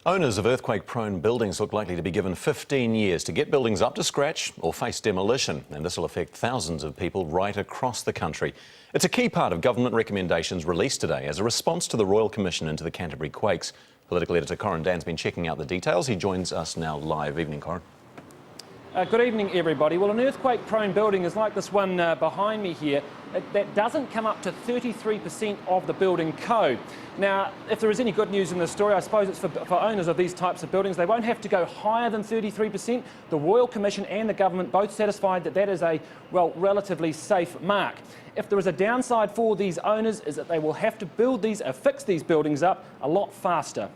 Owners of earthquake-prone buildings look likely to be given 15 years to get buildings up to scratch or face demolition, and this will affect thousands of people right across the country. It's a key part of government recommendations released today as a response to the Royal Commission into the Canterbury quakes. Political editor Corin Dan's been checking out the details. He joins us now live. Evening, Corin. Good evening, everybody. Well, an earthquake-prone building is like this one behind me here. That doesn't come up to 33% of the building code. Now, if there is any good news in this story, I suppose it's for owners of these types of buildings. They won't have to go higher than 33%. The Royal Commission and the government both satisfied that that is a, well, relatively safe mark. If there is a downside for these owners, is that they will have to build these, fix these buildings up a lot faster.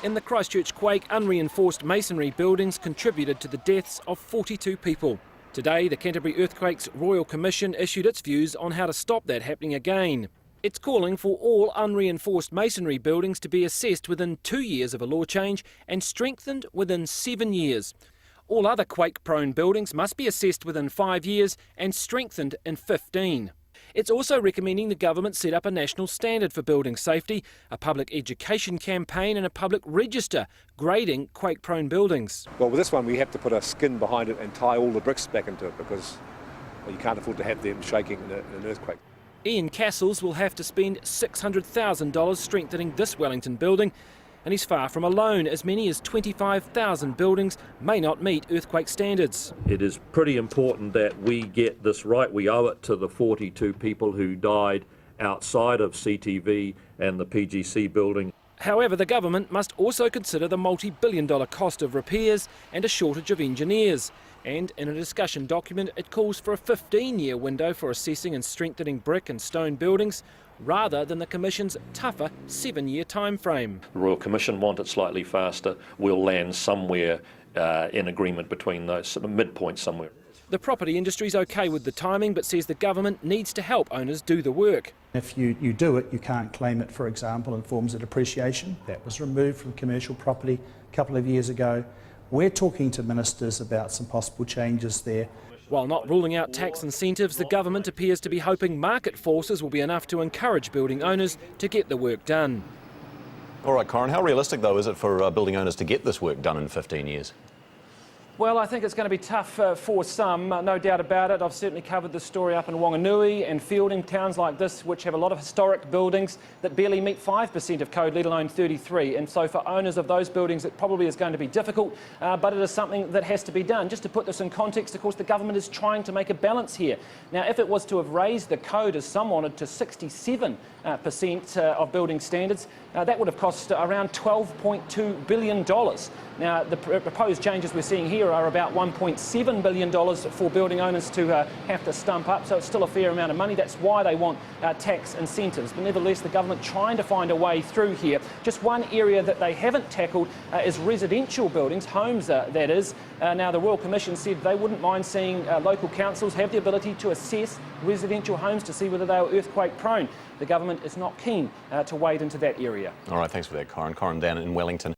In the Christchurch quake, unreinforced masonry buildings contributed to the deaths of 42 people. Today, the Canterbury Earthquakes Royal Commission issued its views on how to stop that happening again. It's calling for all unreinforced masonry buildings to be assessed within 2 years of a law change and strengthened within 7 years. All other quake-prone buildings must be assessed within 5 years and strengthened in 15. It's also recommending the government set up a national standard for building safety, a public education campaign and a public register grading quake-prone buildings. Well, with this one we have to put a skin behind it and tie all the bricks back into it because you can't afford to have them shaking in an earthquake. Ian Castles will have to spend $600,000 strengthening this Wellington building, and he's far from alone. As many as 25,000 buildings may not meet earthquake standards. It is pretty important that we get this right. We owe it to the 42 people who died outside of CTV and the PGC building. However, the government must also consider the multi-billion-dollar cost of repairs and a shortage of engineers. And in a discussion document, it calls for a 15-year window for assessing and strengthening brick and stone buildings, rather than the Commission's tougher 7-year time frame. The Royal Commission want it slightly faster. We'll land somewhere in agreement between those, sort of midpoint somewhere. The property industry's okay with the timing, but says the government needs to help owners do the work. If you do it, you can't claim it, for example, in forms of depreciation. That was removed from commercial property a couple of years ago. We're talking to ministers about some possible changes there. While not ruling out tax incentives, the government appears to be hoping market forces will be enough to encourage building owners to get the work done. All right, Corin, how realistic, though, is it for building owners to get this work done in 15 years? Well, I think it's going to be tough for some, no doubt about it. I've certainly covered this story up in Whanganui and Fielding, towns like this which have a lot of historic buildings that barely meet 5% of code, let alone 33. And so for owners of those buildings, it probably is going to be difficult, but it is something that has to be done. Just to put this in context, of course, the government is trying to make a balance here. Now, if it was to have raised the code, as some wanted, to 67% of building standards, that would have cost around $12.2 billion. Now, the proposed changes we're seeing here are about $1.7 billion for building owners to have to stump up, so it's still a fair amount of money. That's why they want tax incentives. But nevertheless, the government trying to find a way through here. Just one area that they haven't tackled is residential buildings, homes that is. Now, the Royal Commission said they wouldn't mind seeing local councils have the ability to assess residential homes to see whether they are earthquake prone. The government is not keen to wade into that area. All right, thanks for that, Corin. Corin Dan in Wellington.